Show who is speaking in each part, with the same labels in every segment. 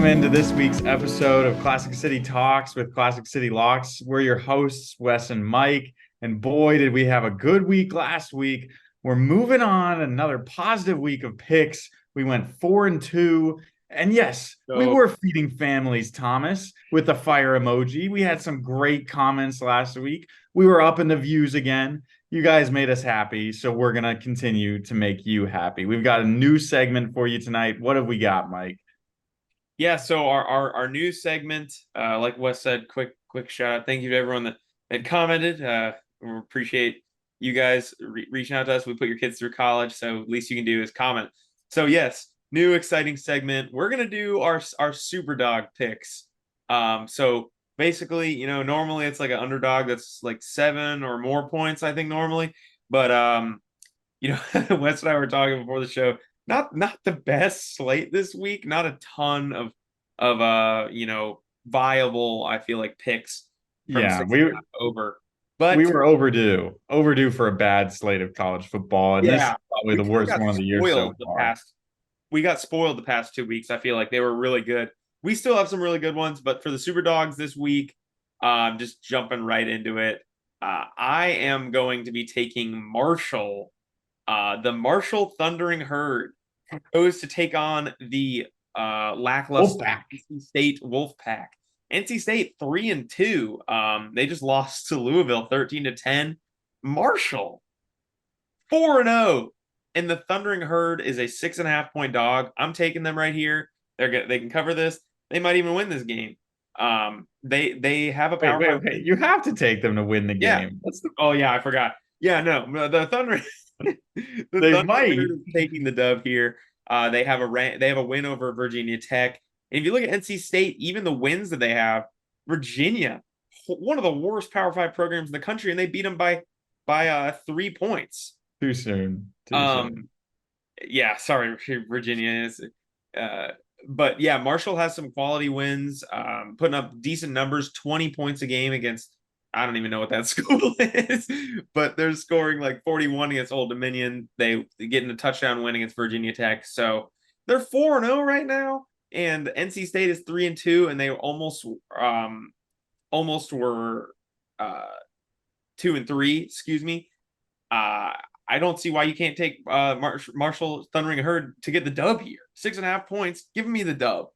Speaker 1: into this week's episode of Classic City Talks with Classic City Locks. We're your hosts, Wes and Mike. And boy, did we have a good week last week. We're moving on, another positive week of picks. We went 4-2. And yes, we were feeding families, Thomas, with the fire emoji. We had some great comments last week. We were up in the views again. You guys made us happy, so we're going to continue to make you happy. We've got a new segment for you tonight. What have we got, Mike?
Speaker 2: Yeah, so our new segment, like Wes said, quick shout out. Thank you to everyone that commented. We appreciate you guys reaching out to us. We put your kids through college, so least you can do is comment. So yes, new exciting segment. We're gonna do our Superdawg picks. So basically, normally it's like an underdog that's like 7 or more points, I think normally. But Wes and I were talking before the show. Not the best slate this week. Not a ton of viable, I feel like, picks from
Speaker 1: Yeah,
Speaker 2: over. But
Speaker 1: we were overdue for a bad slate of college football, and this is probably the worst one of the year so far.
Speaker 2: We got spoiled the past 2 weeks. I feel like they were really good. We still have some really good ones, but for the Superdawgs this week, just jumping right into it, I am going to be taking Marshall. The Marshall Thundering Herd goes to take on the lackluster NC State Wolfpack. NC State 3-2. They just lost to Louisville 13-10. Marshall 4-0, and the Thundering Herd is a 6.5-point dog. I'm taking them right here. They can cover this. They might even win this game. They have a power.
Speaker 1: Wait. You have to take them to win the game.
Speaker 2: Oh yeah, I forgot. Yeah, no, the Thunder.
Speaker 1: They might
Speaker 2: is taking the dub here. They have a win over Virginia Tech. And if you look at NC State, even the wins that they have, Virginia, one of the worst Power 5 programs in the country, and they beat them by 3 points.
Speaker 1: Too soon.
Speaker 2: Yeah, sorry, Virginia is. But yeah, Marshall has some quality wins, putting up decent numbers, 20 points a game against, I don't even know what that school is, but they're scoring like 41 against Old Dominion. They getting a touchdown win against Virginia Tech. So they're 4-0 right now, and NC State is 3-2, and they almost were 2-3. Excuse me. I don't see why you can't take Marshall Thundering Herd to get the dub here. 6.5 points. Give me the dub.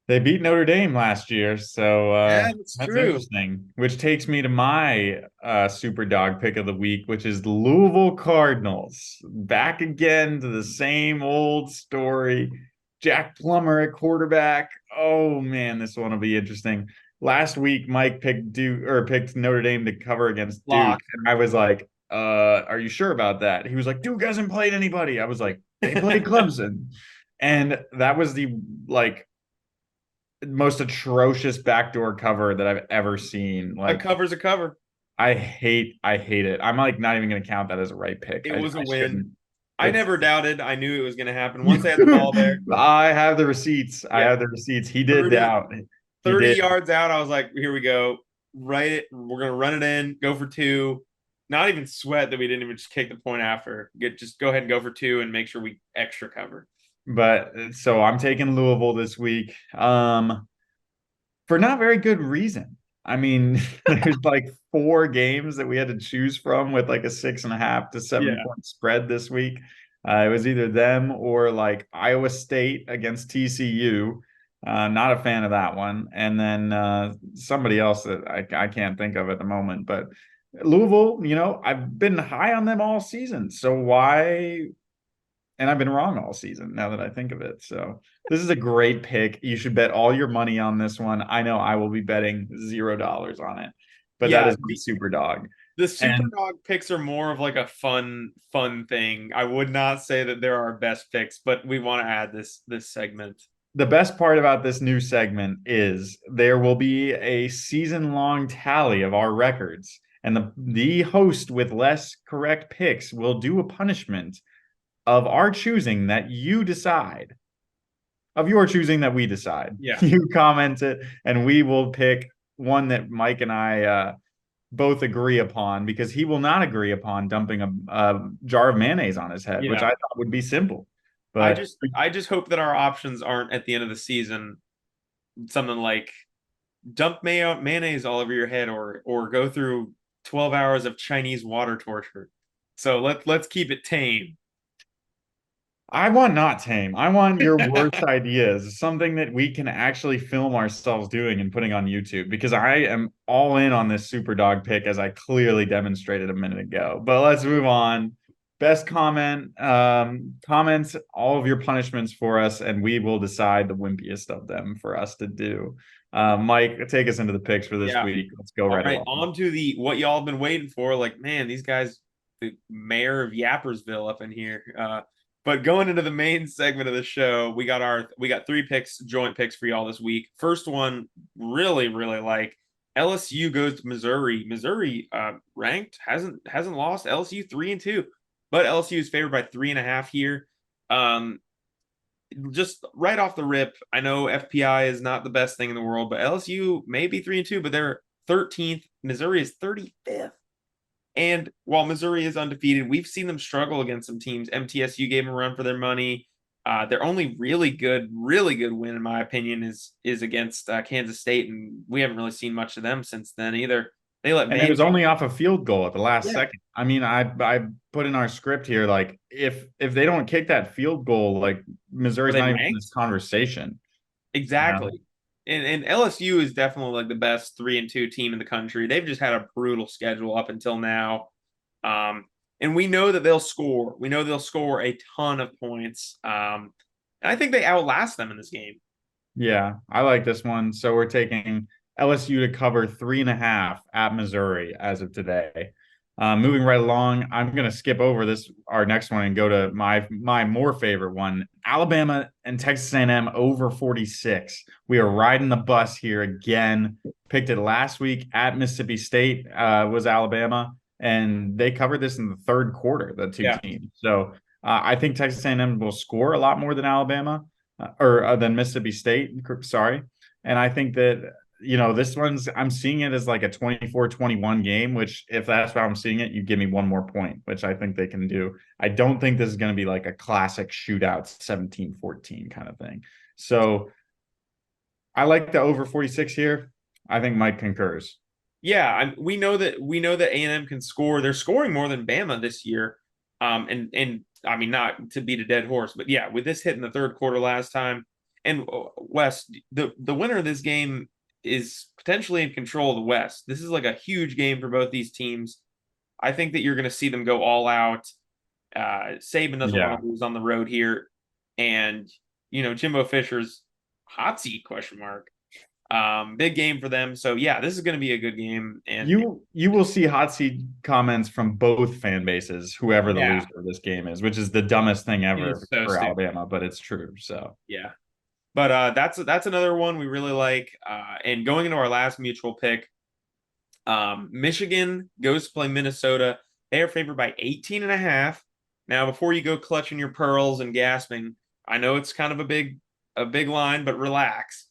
Speaker 1: They beat Notre Dame last year, so
Speaker 2: that's true.
Speaker 1: Interesting. Which takes me to my Superdawg pick of the week, which is Louisville Cardinals. Back again to the same old story. Jack Plummer at quarterback. Oh man, this one will be interesting. Last week, Mike picked Notre Dame to cover against Duke, and I was like, "Are you sure about that?" He was like, "Duke hasn't played anybody." I was like, "They played Clemson," and that was the most atrocious backdoor cover that I've ever seen.
Speaker 2: Like, a cover's a cover.
Speaker 1: I hate it. I'm like not even going to count that as a right pick.
Speaker 2: It was a win. I never doubted. I knew it was going to happen once they had the ball there.
Speaker 1: I have the receipts. Yeah. I have the receipts. He did doubt.
Speaker 2: 30 yards out, I was like, here we go. Write it. We're going to run it in. Go for 2. Not even sweat that we didn't even just kick the point after. Just go ahead and go for 2 and make sure we extra cover.
Speaker 1: But so I'm taking Louisville this week for not very good reason. I mean, there's like 4 games that we had to choose from with like a 6.5 to 7 point spread this week. It was either them or like Iowa State against TCU. Not a fan of that one. And then somebody else that I can't think of at the moment. But Louisville, I've been high on them all season. So why? And I've been wrong all season now that I think of it. So this is a great pick. You should bet all your money on this one. I know I will be betting $0 on it, but that is the Superdawg.
Speaker 2: The Superdawg picks are more of like a fun thing. I would not say that they're our best picks, but we want to add this segment.
Speaker 1: The best part about this new segment is there will be a season-long tally of our records, and the host with less correct picks will do a punishment of our choosing that you decide, of your choosing that we decide.
Speaker 2: Yeah.
Speaker 1: You comment it, and we will pick one that Mike and I both agree upon, because he will not agree upon dumping a jar of mayonnaise on his head, which I thought would be simple. But
Speaker 2: I just hope that our options aren't at the end of the season something like dump mayonnaise all over your head, or go through 12 hours of Chinese water torture. So let's keep it tame.
Speaker 1: I want not tame. I want your worst ideas, something that we can actually film ourselves doing and putting on YouTube because I am all in on this super dog pick as I clearly demonstrated a minute ago. But let's move on. Best comment, comment all of your punishments for us, and we will decide the wimpiest of them for us to do. Mike, take us into the picks for this
Speaker 2: Yeah.
Speaker 1: week. Let's go
Speaker 2: All
Speaker 1: right
Speaker 2: right,
Speaker 1: along.
Speaker 2: on to the what y'all have been waiting for. Like, man, these guys, the mayor of Yappersville up in here. But going into the main segment of the show, we got three picks, joint picks for y'all this week. First one, really, really like LSU goes to Missouri. Missouri ranked, hasn't lost. LSU 3-2, but LSU is favored by 3.5 here. Um, just right off the rip, I know FPI is not the best thing in the world, but LSU may be 3-2, but they're 13th. Missouri is 35th. And while Missouri is undefeated, we've seen them struggle against some teams. MTSU gave them a run for their money. Their only really good win, in my opinion, is against Kansas State, and we haven't really seen much of them since then either. They let
Speaker 1: And it
Speaker 2: Van,
Speaker 1: was only off a field goal at the last
Speaker 2: yeah,
Speaker 1: second. I mean, I put in our script here like if they don't kick that field goal, like
Speaker 2: are
Speaker 1: Missouri's
Speaker 2: they
Speaker 1: not even in this
Speaker 2: ranked?
Speaker 1: conversation. You know?
Speaker 2: Exactly. And LSU is definitely like the best 3-2 team in the country. They've just had a brutal schedule up until now. Um, and we know that they'll score. We know they'll score a ton of points. And I think they outlast them in this game.
Speaker 1: Yeah, I like this one. So we're taking LSU to cover 3.5 at Missouri as of today. Moving right along, I'm going to skip over this our next one and go to my more favorite one, Alabama and Texas A&M over 46. We are riding the bus here again. Picked it last week at Mississippi State was Alabama, and they covered this in the third quarter, the two
Speaker 2: Yeah.
Speaker 1: teams. So I think Texas A&M will score a lot more than Alabama or than Mississippi State. Sorry. And I think that, this one's, I'm seeing it as like a 24-21 game, which if that's how I'm seeing it, you give me one more point, which I think they can do. I don't think this is going to be like a classic shootout 17-14 kind of thing. So I like the over 46 here. I think Mike concurs.
Speaker 2: Yeah, we know that A&M can score. They're scoring more than Bama this year. And I mean, not to beat a dead horse, but yeah, with this hit in the third quarter last time, and West, the winner of this game is potentially in control of the West. This is like a huge game for both these teams. I think that you're going to see them go all out. Saban doesn't want
Speaker 1: Yeah.
Speaker 2: to lose on the road here, and Jimbo Fisher's hot seat question mark. Big game for them. So yeah, this is going to be a good game. And
Speaker 1: You will see hot seat comments from both fan bases, whoever the
Speaker 2: yeah,
Speaker 1: loser of this game is, which is the dumbest thing
Speaker 2: it
Speaker 1: ever
Speaker 2: is so
Speaker 1: for
Speaker 2: stupid.
Speaker 1: Alabama, but it's true. So
Speaker 2: Yeah. But that's another one we really like. And going into our last mutual pick, Michigan goes to play Minnesota. They are favored by 18.5. Now, before you go clutching your pearls and gasping, I know it's kind of a big line, but relax.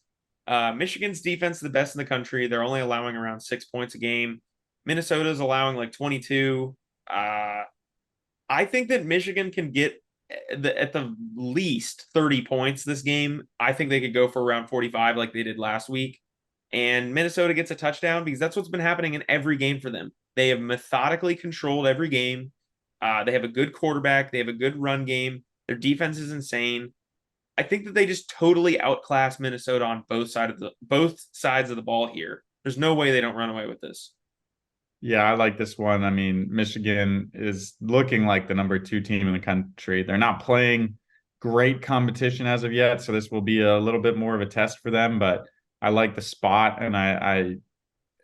Speaker 2: Michigan's defense is the best in the country. They're only allowing around 6 points a game. Minnesota's allowing like 22. I think that Michigan can get at the least 30 points this game. I think they could go for around 45 like they did last week. And Minnesota gets a touchdown because that's what's been happening in every game for them. They have methodically controlled every game. They have a good quarterback. They have a good run game. Their defense is insane. I think that they just totally outclass Minnesota on both sides of the ball here. There's no way they don't run away with this.
Speaker 1: yeah, I like this one. I mean, Michigan is looking like the number two team in the country. They're not playing great competition as of yet, so this will be a little bit more of a test for them. But I like the spot, and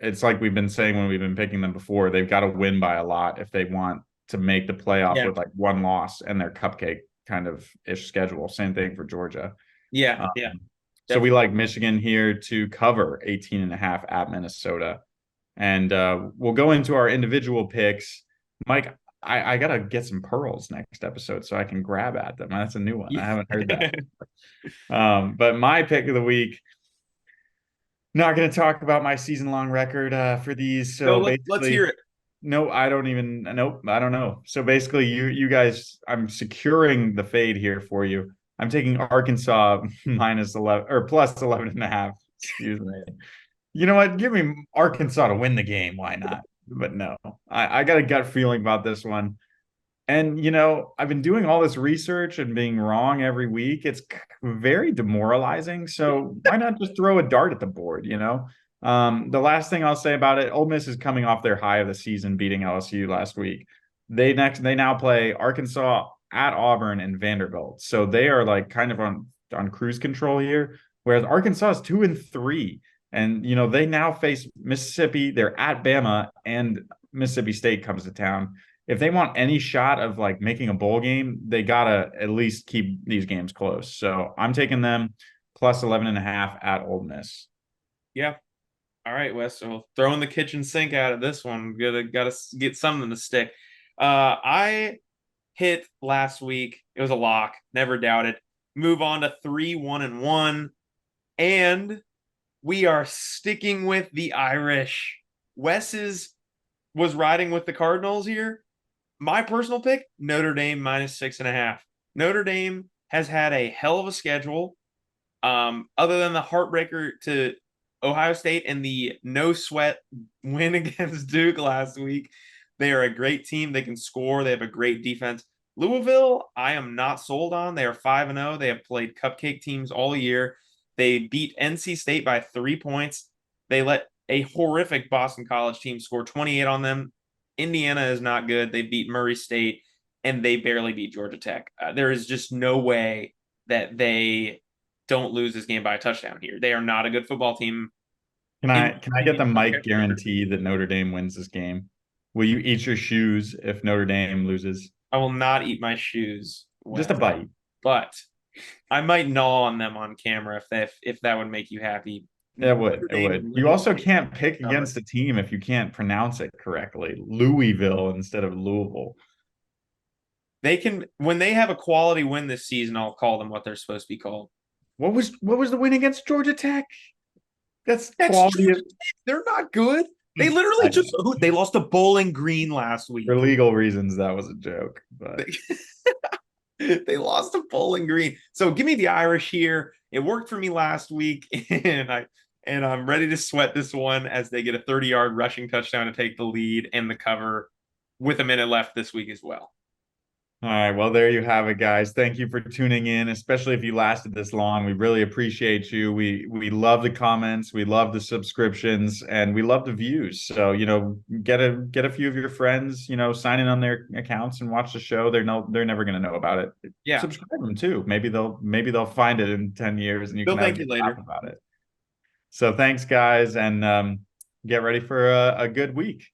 Speaker 1: it's like we've been saying when we've been picking them before. They've got to win by a lot if they want to make the playoff
Speaker 2: Yeah.
Speaker 1: with like one loss and their cupcake kind of ish schedule. Same thing for Georgia.
Speaker 2: Yeah.
Speaker 1: Um,
Speaker 2: Yeah.
Speaker 1: so we
Speaker 2: Definitely.
Speaker 1: like Michigan here to cover 18.5 at Minnesota. And we'll go into our individual picks. Mike, I gotta get some pearls next episode so I can grab at them. That's a new one. I
Speaker 2: Yeah.
Speaker 1: haven't heard that. But my pick of the week, not going to talk about my season long record for these.
Speaker 2: No,
Speaker 1: So
Speaker 2: let's hear
Speaker 1: basically,
Speaker 2: it.
Speaker 1: no, I don't even. Nope, I don't know. So basically, you guys, I'm securing the fade here for you. I'm taking Arkansas minus 11 or plus 11.5. Excuse me. You know what? Give me Arkansas to win the game. Why not? But no, I got a gut feeling about this one. And, I've been doing all this research and being wrong every week. It's very demoralizing. So why not just throw a dart at the board? The last thing I'll say about it, Ole Miss is coming off their high of the season, beating LSU last week. They now play Arkansas at Auburn and Vanderbilt. So they are like kind of on cruise control here. Whereas Arkansas is 2-3. And they now face Mississippi. They're at Bama, and Mississippi State comes to town. If they want any shot of like making a bowl game, they gotta at least keep these games close. So I'm taking them plus 11.5 at Ole Miss.
Speaker 2: Yeah. All right, Wes. So throwing the kitchen sink out of this one. Gotta get something to stick. I hit last week. It was a lock. Never doubted. Move on to 3-1-1. And we are sticking with the Irish. Was riding with the Cardinals here. My personal pick, Notre Dame -6.5. Notre Dame has had a hell of a schedule. Other than the heartbreaker to Ohio State and the no sweat win against Duke last week, they are a great team. They can score. They have a great defense. Louisville, I am not sold on. They are 5-0. They have played cupcake teams all year. They beat NC State by 3 points. They let a horrific Boston College team score 28 on them. Indiana is not good. They beat Murray State, and they barely beat Georgia Tech. There is just no way that they don't lose this game by a touchdown here. They are not a good football team.
Speaker 1: Can I get the mic guarantee that Notre Dame wins this game? Will you eat your shoes if Notre Dame loses?
Speaker 2: I will not eat my shoes.
Speaker 1: Just a bite.
Speaker 2: But I might gnaw on them on camera if that would make you happy.
Speaker 1: It would. It would. You also can't pick against a team if you can't pronounce it correctly. Louisville instead of Louisville.
Speaker 2: They can, when they have a quality win this season, I'll call them what they're supposed to be called.
Speaker 1: What was the win against Georgia Tech? That's quality.
Speaker 2: They're not good. They literally they lost to Bowling Green last week.
Speaker 1: For legal reasons, that was a joke. But
Speaker 2: they lost to Bowling Green. So give me the Irish here. It worked for me last week, and I'm ready to sweat this one as they get a 30-yard rushing touchdown to take the lead and the cover with a minute left this week as well.
Speaker 1: All right, well, there you have it, guys. Thank you for tuning in, especially if you lasted this long. We really appreciate you. We love the comments, we love the subscriptions, and we love the views. So, get a few of your friends, sign in on their accounts and watch the show. They're never going to know about it.
Speaker 2: Yeah,
Speaker 1: subscribe them too. Maybe they'll find it in 10 years, and
Speaker 2: they'll thank you later
Speaker 1: about it. So, thanks, guys, and get ready for a good week.